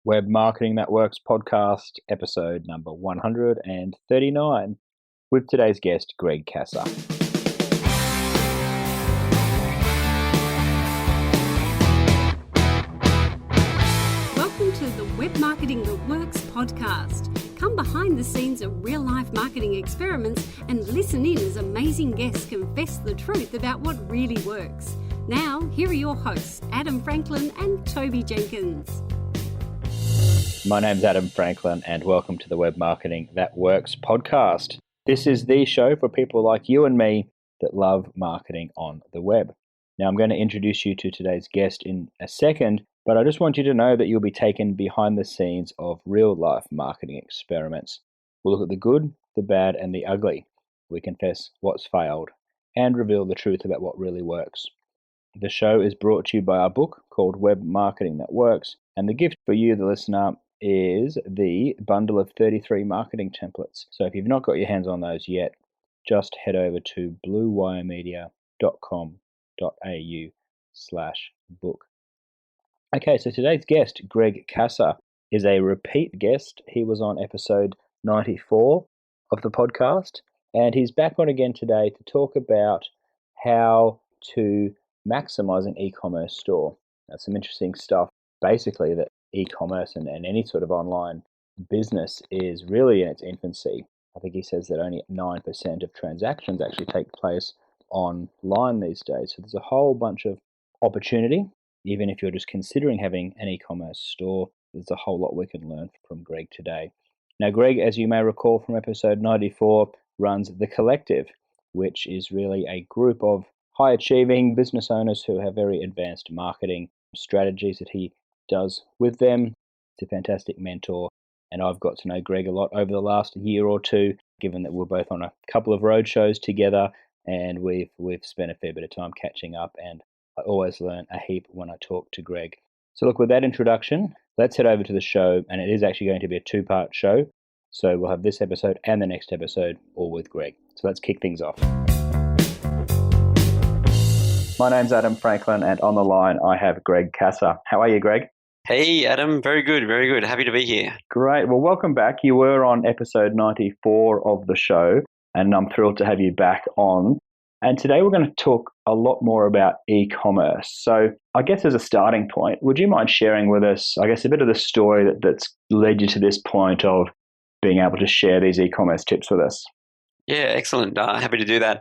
Web Marketing That Works podcast, episode number 139, with today's guest, Greg Cassar. Welcome to the Web Marketing That Works podcast. Come behind the scenes of real-life marketing experiments and listen in as amazing guests confess the truth about what really works. Now, here are your hosts, Adam Franklin and Toby Jenkins. My name's Adam Franklin, and welcome to the Web Marketing That Works podcast. This is the show for people like you and me that love marketing on the web. Now, I'm going to introduce you to today's guest in a second, but I just want you to know that you'll be taken behind the scenes of real-life marketing experiments. We'll look at the good, the bad, and the ugly. We confess what's failed and reveal the truth about what really works. The show is brought to you by our book called Web Marketing That Works, and the gift for you, the listener, is the bundle of 33 marketing templates. So if you've not got your hands on those yet, just head over to bluewiremedia.com.au/book. Okay, so today's guest, Greg Cassar, is a repeat guest. He was on episode 94 of the podcast, and he's back on again today to talk about how to maximize an e-commerce store. That's some interesting stuff. Basically, that e-commerce and any sort of online business is really in its infancy. I think he says that only 9% of transactions actually take place online these days. So there's a whole bunch of opportunity. Even if you're just considering having an e-commerce store, there's a whole lot we can learn from Greg today. Now, Greg, as you may recall from episode 94, runs The Collective, which is really a group of high-achieving business owners who have very advanced marketing strategies that he does with them. It's a fantastic mentor, and I've got to know Greg a lot over the last year or two, given that we're both on a couple of road shows together, and we've spent a fair bit of time catching up, and I always learn a heap when I talk to Greg. So look, with that introduction, let's head over to the show, and it is actually going to be a two-part show. So we'll have this episode and the next episode all with Greg. So let's kick things off. My name's Adam Franklin, and on the line I have Greg Cassar. How are you, Greg? Hey, Adam. Very good, very good. Happy to be here. Great. Well, welcome back. You were on episode 94 of the show, and I'm thrilled to have you back on. And today we're going to talk a lot more about e-commerce. So I guess as a starting point, would you mind sharing with us, I guess, a bit of the story that's led you to this point of being able to share these e-commerce tips with us? Yeah, excellent. Happy to do that.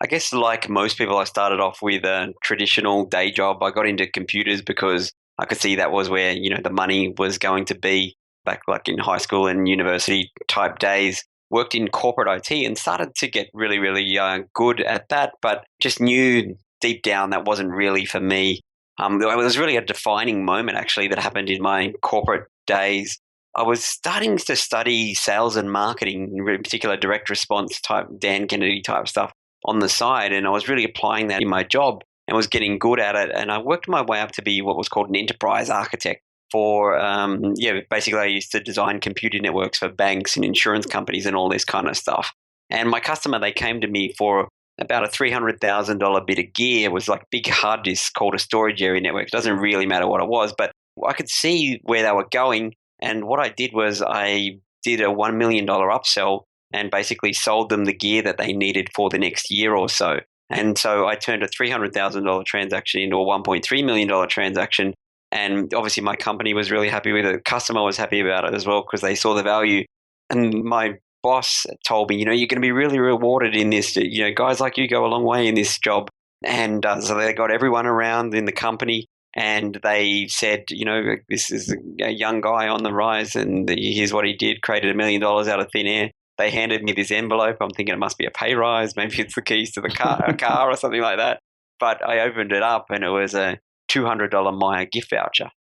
I guess like most people, I started off with a traditional day job. I got into computers because I could see that was where, the money was going to be back like in high school and university type days. Worked in corporate IT and started to get really, really good at that, but just knew deep down that wasn't really for me. It was really a defining moment actually that happened in my corporate days. I was starting to study sales and marketing, in particular direct response type, Dan Kennedy type stuff on the side, and I was really applying that in my job and was getting good at it. And I worked my way up to be what was called an enterprise architect for, basically I used to design computer networks for banks and insurance companies and all this kind of stuff. And my customer, they came to me for about a $300,000 bit of gear. It was like big hard disk called a storage area network. It doesn't really matter what it was, but I could see where they were going. And what I did was I did a $1 million upsell and basically sold them the gear that they needed for the next year or so. And so I turned a $300,000 transaction into a $1.3 million transaction. And obviously my company was really happy with it. The customer was happy about it as well because they saw the value. And my boss told me, you're going to be really rewarded in this. Guys like you go a long way in this job. And so they got everyone around in the company and they said, this is a young guy on the rise and here's what he did, created $1 million out of thin air. They handed me this envelope. I'm thinking it must be a pay rise. Maybe it's the keys to the car or something like that. But I opened it up and it was a $200 Maya gift voucher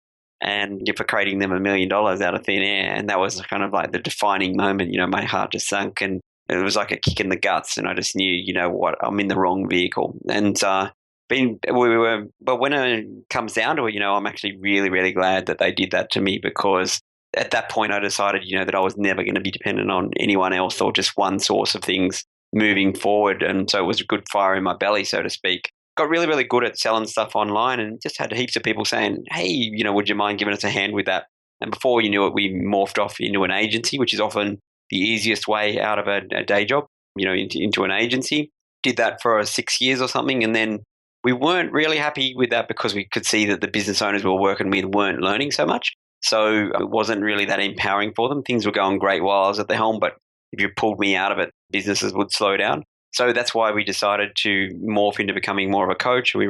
and for creating them $1 million out of thin air. And that was kind of like the defining moment. My heart just sunk and it was like a kick in the guts. And I just knew, what, I'm in the wrong vehicle. And but when it comes down to it, I'm actually really, really glad that they did that to me because at that point I decided, that I was never going to be dependent on anyone else or just one source of things moving forward. And so it was a good fire in my belly, so to speak. Got really, really good at selling stuff online and just had heaps of people saying, hey, would you mind giving us a hand with that? And before you knew it, we morphed off into an agency, which is often the easiest way out of a day job, into an agency. Did that for 6 years or something. And then we weren't really happy with that because we could see that the business owners we were working with weren't learning so much. So it wasn't really that empowering for them. Things were going great while I was at the helm, but if you pulled me out of it, businesses would slow down. So that's why we decided to morph into becoming more of a coach. We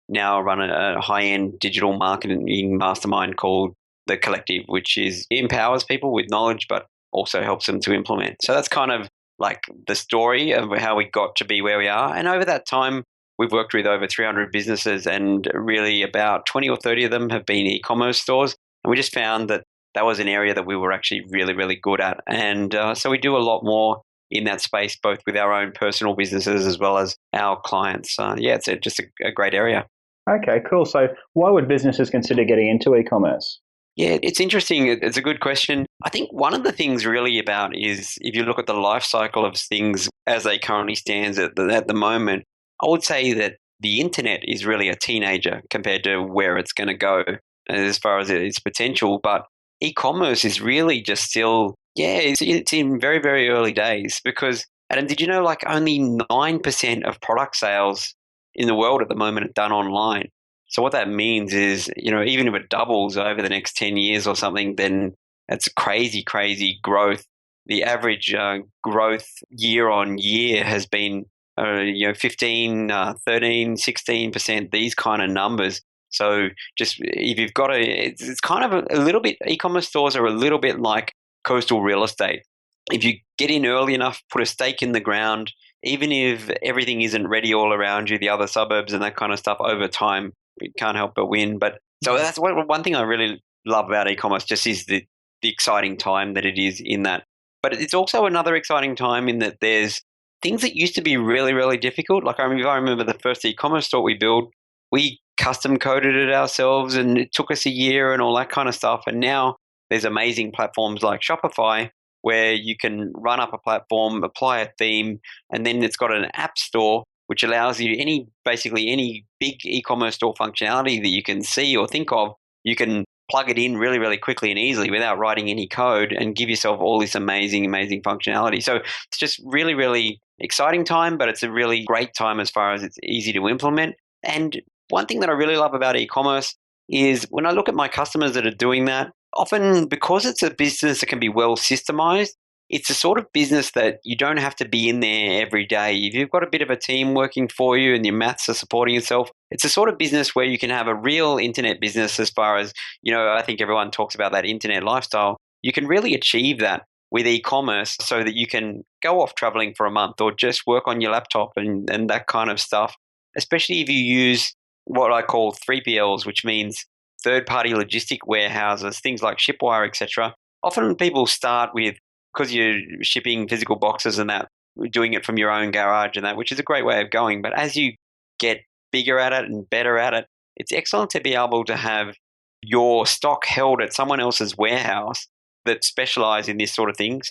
now run a high-end digital marketing mastermind called The Collective, which empowers people with knowledge, but also helps them to implement. So that's kind of like the story of how we got to be where we are. And over that time, we've worked with over 300 businesses, and really about 20 or 30 of them have been e-commerce stores. And we just found that was an area that we were actually really, really good at. And so we do a lot more in that space, both with our own personal businesses as well as our clients. It's just a great area. Okay, cool. So why would businesses consider getting into e-commerce? Yeah, it's interesting. It's a good question. I think one of the things really about is if you look at the life cycle of things as they currently stand at the moment, I would say that the internet is really a teenager compared to where it's going to go as far as its potential. But e-commerce is really just still, it's in very, very early days because, Adam, did you know like only 9% of product sales in the world at the moment are done online? So what that means is, even if it doubles over the next 10 years or something, then that's crazy, crazy growth. The average growth year on year has been, 15, 13, 16%, these kind of numbers. So just if you've got it's kind of a little bit, e-commerce stores are a little bit like coastal real estate. If you get in early enough, put a stake in the ground, even if everything isn't ready all around you, the other suburbs and that kind of stuff over time, you can't help but win. But so that's one thing I really love about e-commerce, just is the exciting time that it is in that. But it's also another exciting time in that there's things that used to be really, really difficult. Like I remember the first e-commerce store we built, we custom coded it ourselves and it took us a year and all that kind of stuff. And now there's amazing platforms like Shopify where you can run up a platform, apply a theme, and then it's got an app store which allows you basically any big e-commerce store functionality that you can see or think of, you can plug it in really, really quickly and easily without writing any code and give yourself all this amazing, amazing functionality. So it's just really, really exciting time, but it's a really great time as far as it's easy to implement. And one thing that I really love about e-commerce is when I look at my customers that are doing that, often because it's a business that can be well systemized, it's a sort of business that you don't have to be in there every day. If you've got a bit of a team working for you and your maths are supporting itself, it's a sort of business where you can have a real internet business as far as, I think everyone talks about that internet lifestyle. You can really achieve that with e-commerce so that you can go off traveling for a month or just work on your laptop and that kind of stuff, especially if you use what I call 3PLs, which means third-party logistic warehouses, things like Shipwire, etc. Often people start with, because you're shipping physical boxes and that, doing it from your own garage and that, which is a great way of going. But as you get bigger at it and better at it, it's excellent to be able to have your stock held at someone else's warehouse that specialize in this sort of thing.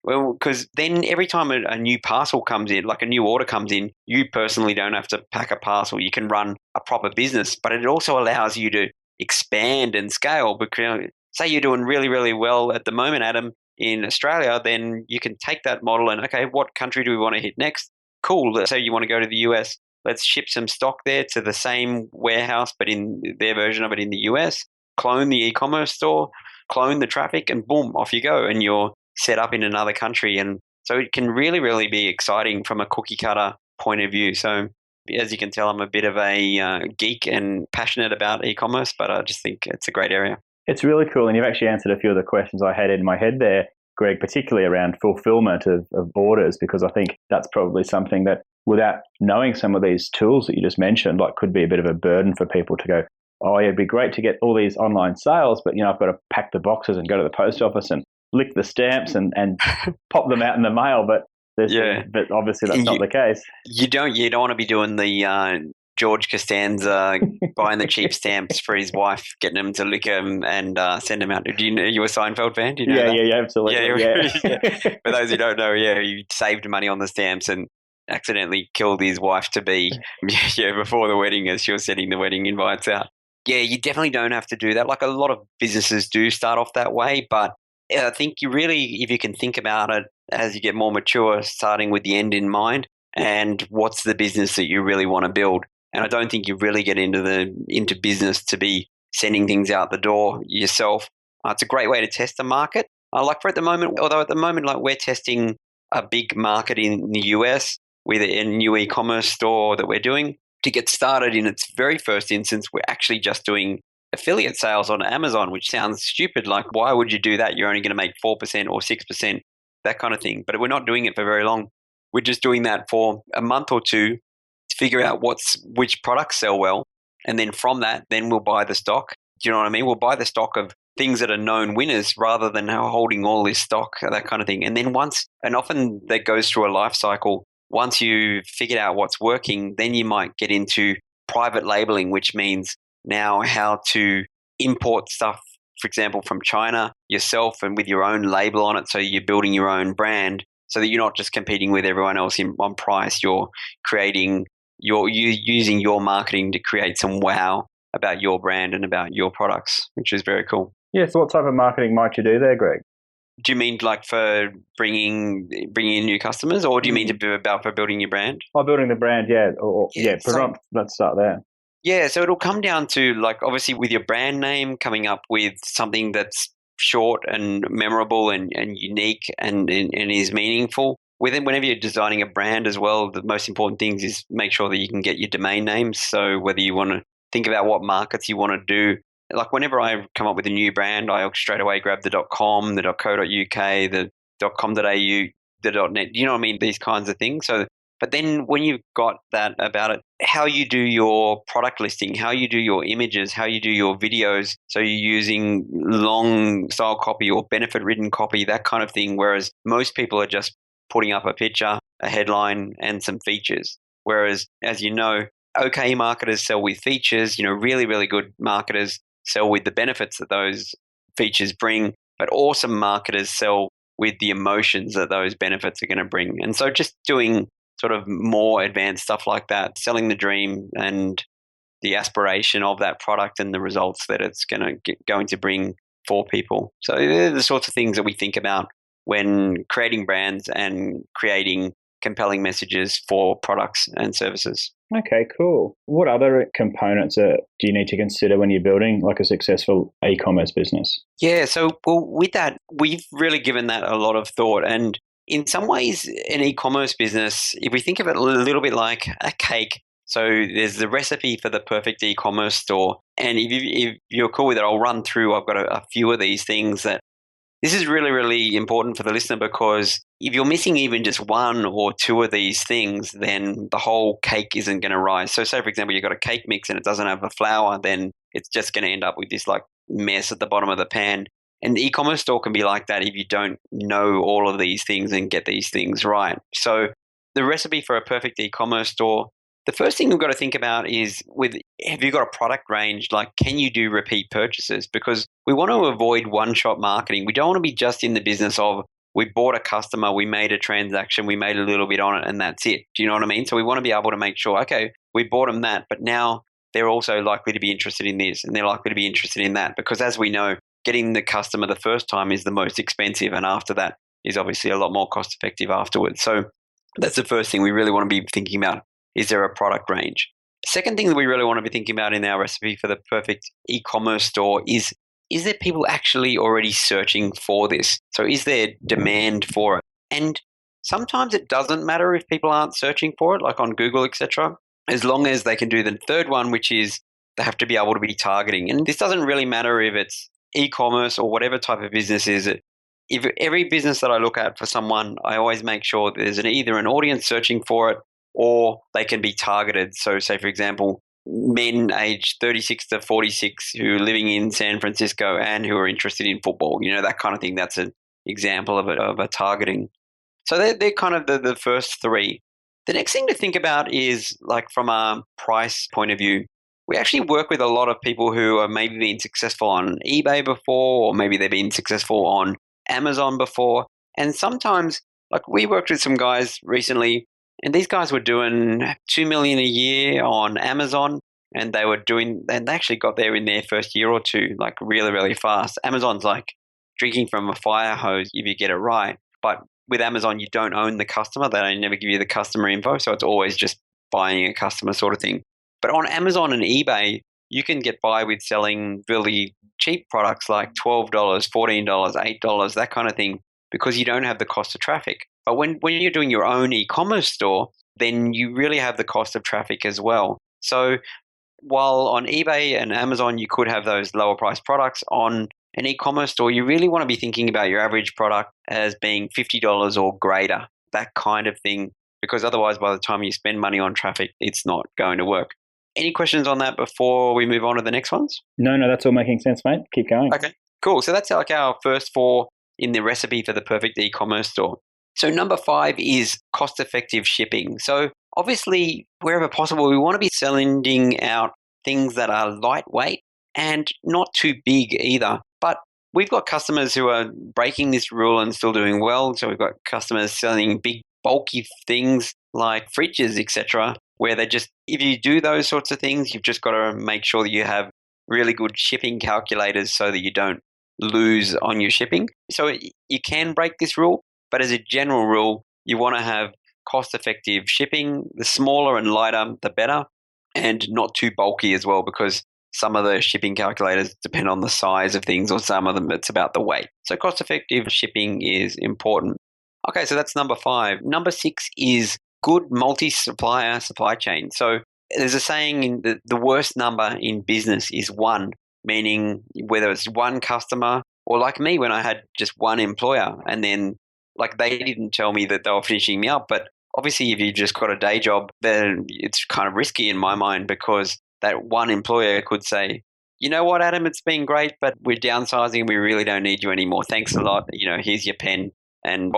Because then every time a new parcel comes in, like a new order comes in, you personally don't have to pack a parcel. You can run a proper business, but it also allows you to expand and scale. Because say you're doing really, really well at the moment, Adam, in Australia, then you can take that model and, okay, what country do we want to hit next? Cool. Let's say you want to go to the US. Let's ship some stock there to the same warehouse, but in their version of it in the US, clone the e-commerce store, clone the traffic, and boom, off you go. And you're set up in another country. And so it can really, really be exciting from a cookie cutter point of view. So as you can tell, I'm a bit of a geek and passionate about e-commerce, but I just think it's a great area. It's really cool. And you've actually answered a few of the questions I had in my head there, Greg, particularly around fulfillment of orders, because I think that's probably something that without knowing some of these tools that you just mentioned, like could be a bit of a burden for people to go, oh, yeah, it'd be great to get all these online sales, but, I've got to pack the boxes and go to the post office and lick the stamps and pop them out in the mail. But but obviously that's not the case. You don't want to be doing the George Costanza buying the cheap stamps for his wife, getting him to lick them and send them out. Do you know, you a Seinfeld fan? Do you know that? Yeah, absolutely. Yeah. For those who don't know, he saved money on the stamps and accidentally killed his wife to be before the wedding as she was sending the wedding invites out. Yeah, you definitely don't have to do that. Like a lot of businesses do start off that way, but I think you really, if you can think about it as you get more mature, starting with the end in mind and what's the business that you really want to build. And I don't think you really get into business to be sending things out the door yourself. It's a great way to test the market. Like for at the moment, although at the moment, like we're testing a big market in the US with a new e-commerce store that we're doing. To get started in its very first instance, we're actually just doing affiliate sales on Amazon, which sounds stupid. Like, why would you do that? You're only going to make 4% or 6%, that kind of thing. But we're not doing it for very long. We're just doing that for a month or two to figure out which products sell well. And then from that, then we'll buy the stock. Do you know what I mean? We'll buy the stock of things that are known winners rather than holding all this stock, that kind of thing. And then often that goes through a life cycle. Once you've figured out what's working, then you might get into private labeling, which means now how to import stuff, for example, from China yourself and with your own label on it. So you're building your own brand so that you're not just competing with everyone else on price. You're using your marketing to create some wow about your brand and about your products, which is very cool. Yeah, so what type of marketing might you do there, Greg? Do you mean like for bringing in new customers, or do you mean for building your brand? Oh, building the brand, yeah. Let's start there. Yeah, so it'll come down to like obviously with your brand name coming up with something that's short and memorable and unique and is meaningful. Whenever you're designing a brand as well, the most important things is make sure that you can get your domain names. So whether you want to think about what markets you want to do, like whenever I come up with a new brand, I straight away grab the .com, the .co.uk, the .com.au, the .net. You know what I mean? These kinds of things. So, but then when you've got that about it, how you do your product listing, how you do your images, how you do your videos. So you're using long style copy or benefit written copy, that kind of thing. Whereas most people are just putting up a picture, a headline, and some features. Whereas, as you know, okay marketers sell with features. Really, really good marketers sell with the benefits that those features bring, but awesome marketers sell with the emotions that those benefits are going to bring. And so just doing sort of more advanced stuff like that, selling the dream and the aspiration of that product and the results that it's going to bring for people. So they're the sorts of things that we think about when creating brands and creating compelling messages for products and services. Okay, cool. What other components do you need to consider when you're building like a successful e-commerce business? Yeah, so with that, we've really given that a lot of thought. And in some ways, an e-commerce business, if we think of it a little bit like a cake, so there's the recipe for the perfect e-commerce store. And if you're cool with it, I'll run through. I've got a few of these things that this is really, really important for the listener, because if you're missing even just one or two of these things, then the whole cake isn't going to rise. So say, for example, you've got a cake mix and it doesn't have a flour, then it's just going to end up with this like mess at the bottom of the pan. And the e-commerce store can be like that if you don't know all of these things and get these things right. So the recipe for a perfect e-commerce store, the first thing we've got to think about is have you got a product range? Like, can you do repeat purchases? Because we want to avoid one-shot marketing. We don't want to be just in the business of we bought a customer, we made a transaction, we made a little bit on it, and that's it. Do you know what I mean? So we want to be able to make sure, okay, we bought them that, but now they're also likely to be interested in this and they're likely to be interested in that. Because as we know, getting the customer the first time is the most expensive, and after that is obviously a lot more cost-effective afterwards. So that's the first thing we really want to be thinking about. Is there a product range? Second thing that we really want to be thinking about in our recipe for the perfect e-commerce store is there people actually already searching for this? So is there demand for it? And sometimes it doesn't matter if people aren't searching for it, like on Google, etc., as long as they can do the third one, which is they have to be able to be targeting. And this doesn't really matter if it's e-commerce or whatever type of business is it. If every business that I look at for someone, I always make sure there's either an audience searching for it or they can be targeted. So say, for example, men aged 36 to 46 who are living in San Francisco and who are interested in football, that kind of thing. That's an example of a targeting. So they're kind of the first three. The next thing to think about is like from a price point of view. We actually work with a lot of people who are maybe been successful on eBay before, or maybe they've been successful on Amazon before. And sometimes, like we worked with some guys recently, and these guys were doing $2 million a year on Amazon, and they actually got there in their first year or two, like really, really fast. Amazon's like drinking from a fire hose if you get it right. But with Amazon, you don't own the customer. They never give you the customer info. So it's always just buying a customer sort of thing. But on Amazon and eBay, you can get by with selling really cheap products like $12, $14, $8, that kind of thing, because you don't have the cost of traffic. But when you're doing your own e-commerce store, then you really have the cost of traffic as well. So while on eBay and Amazon, you could have those lower priced products, on an e-commerce store, you really want to be thinking about your average product as being $50 or greater, that kind of thing, because otherwise by the time you spend money on traffic, it's not going to work. Any questions on that before we move on to the next ones? No, that's all making sense, mate. Keep going. Okay, cool. So that's like our first 4 in the recipe for the perfect e-commerce store. So number 5 is cost-effective shipping. So obviously, wherever possible, we want to be sending out things that are lightweight and not too big either. But we've got customers who are breaking this rule and still doing well. So we've got customers selling big, bulky things like fridges, etc., where if you do those sorts of things, you've just got to make sure that you have really good shipping calculators so that you don't lose on your shipping. So you can break this rule, but as a general rule, you want to have cost-effective shipping. The smaller and lighter, the better, and not too bulky as well, because some of the shipping calculators depend on the size of things, or some of them it's about the weight. So cost-effective shipping is important. Okay, so that's number 5. Number 6 is good multi-supplier supply chain. So there's a saying, the worst number in business is 1, meaning whether it's one customer, or like me when I had just one employer, and then like they didn't tell me that they were finishing me up. But obviously if you just got a day job, then it's kind of risky in my mind, because that one employer could say, you know what, Adam, it's been great, but we're downsizing and we really don't need you anymore. Thanks a lot. Here's your pen. And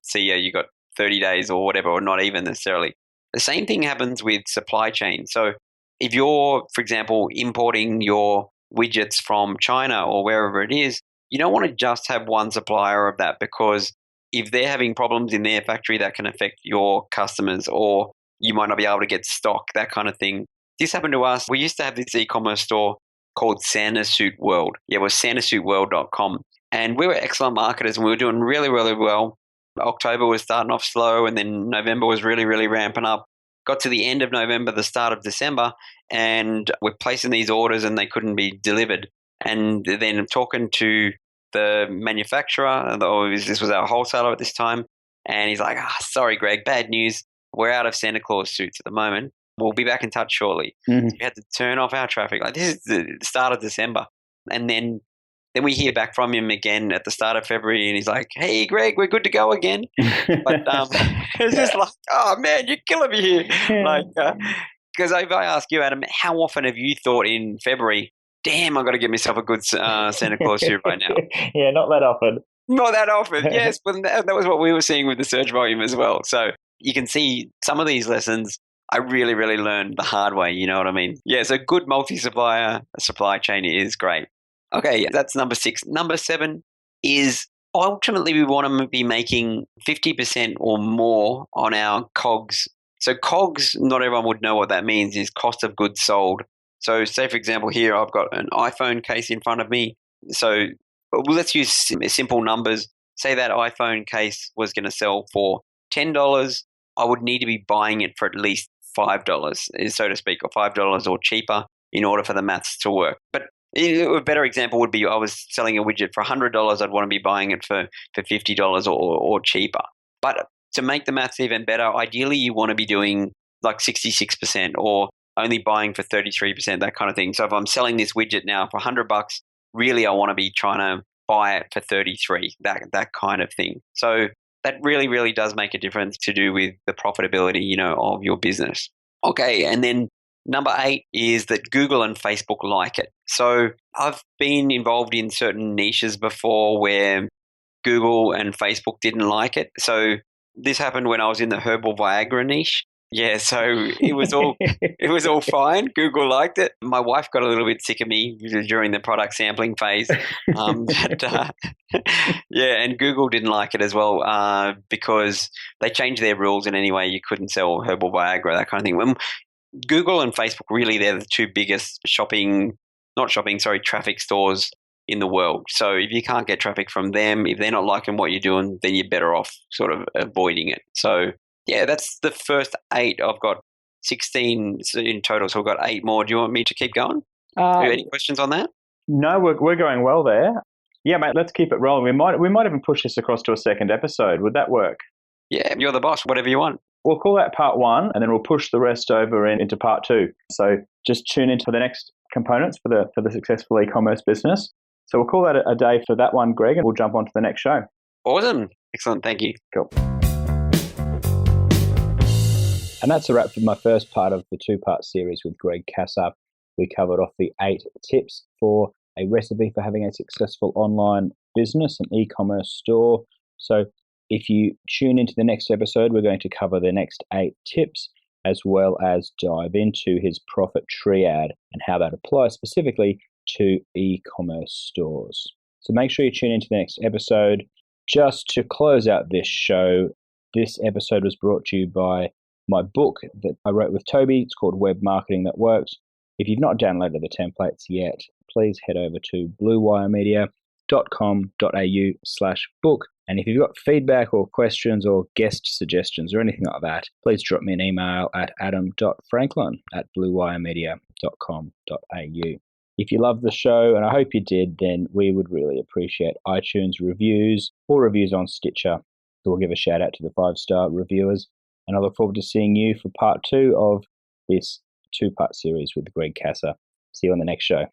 see ya, you got 30 days or whatever, or not even necessarily. The same thing happens with supply chain. So if you're, for example, importing your widgets from China or wherever it is, you don't want to just have one supplier of that, because if they're having problems in their factory, that can affect your customers, or you might not be able to get stock, that kind of thing. This happened to us. We used to have this e-commerce store called Santa Suit World. Yeah, it was santasuitworld.com. And we were excellent marketers, and we were doing really, really well. October was starting off slow, and then November was really, really ramping up. Got to the end of November, the start of December, and we're placing these orders and they couldn't be delivered. And then talking to the manufacturer, this was our wholesaler at this time, and he's like, sorry, Greg, bad news. We're out of Santa Claus suits at the moment. We'll be back in touch shortly. Mm-hmm. So we had to turn off our traffic. Like, this is the start of December. And then we hear back from him again at the start of February, and he's like, hey, Greg, we're good to go again. But it's just like, oh, man, you're killing me here. Because if I ask you, Adam, how often have you thought in February, damn, I've got to get myself a good Santa Claus suit right now? Yeah, not that often. Not that often, yes. But that was what we were seeing with the search volume as well. So you can see some of these lessons I really, really learned the hard way. You know what I mean? Yeah, so good multi-supplier supply chain is great. Okay, that's number 6. Number 7 is ultimately we want to be making 50% or more on our COGS. So COGS, not everyone would know what that means, is cost of goods sold. So say, for example, here I've got an iPhone case in front of me. So let's use simple numbers. Say that iPhone case was going to sell for $10. I would need to be buying it for at least $5, so to speak, or $5 or cheaper in order for the maths to work. But a better example would be I was selling a widget for $100. I'd want to be buying it for $50 or cheaper. But to make the maths even better, ideally you want to be doing like 66% or only buying for 33%, that kind of thing. So if I'm selling this widget now for $100, really I want to be trying to buy it for 33, that kind of thing. So that really, really does make a difference to do with the profitability, of your business. Okay, and then number 8 is that Google and Facebook like it. So I've been involved in certain niches before where Google and Facebook didn't like it. So this happened when I was in the herbal Viagra niche. Yeah, so it was all fine. Google liked it. My wife got a little bit sick of me during the product sampling phase. And Google didn't like it as well because they changed their rules, and anyway, you couldn't sell herbal Viagra, that kind of thing. Google and Facebook, really, they're the two biggest traffic stores in the world. So if you can't get traffic from them, if they're not liking what you're doing, then you're better off sort of avoiding it. So yeah, that's the first 8. I've got 16 in total, so I've got 8 more. Do you want me to keep going? Do you have any questions on that? No, we're going well there. Yeah, mate, let's keep it rolling. We might even push this across to a second episode. Would that work? Yeah, you're the boss. Whatever you want. We'll call that part 1, and then we'll push the rest over into part 2. So just tune into the next components for the successful e-commerce business. So we'll call that a day for that one, Greg, and we'll jump on to the next show. Awesome. Excellent. Thank you. Cool. And that's a wrap for my first part of the 2-part series with Greg Cassar. We covered off the 8 tips for a recipe for having a successful online business, an e-commerce store. So if you tune into the next episode, we're going to cover the next 8 tips, as well as dive into his profit triad and how that applies specifically to e-commerce stores. So make sure you tune into the next episode. Just to close out this show, this episode was brought to you by my book that I wrote with Toby. It's called Web Marketing That Works. If you've not downloaded the templates yet, please head over to bluewiremedia.com.au/book. And if you've got feedback or questions or guest suggestions or anything like that, please drop me an email at adam.franklin@bluewiremedia.com.au. If you love the show, and I hope you did, then we would really appreciate iTunes reviews or reviews on Stitcher. So we'll give a shout out to the 5-star reviewers. And I look forward to seeing you for part 2 of this 2-part series with Greg Cassar. See you on the next show.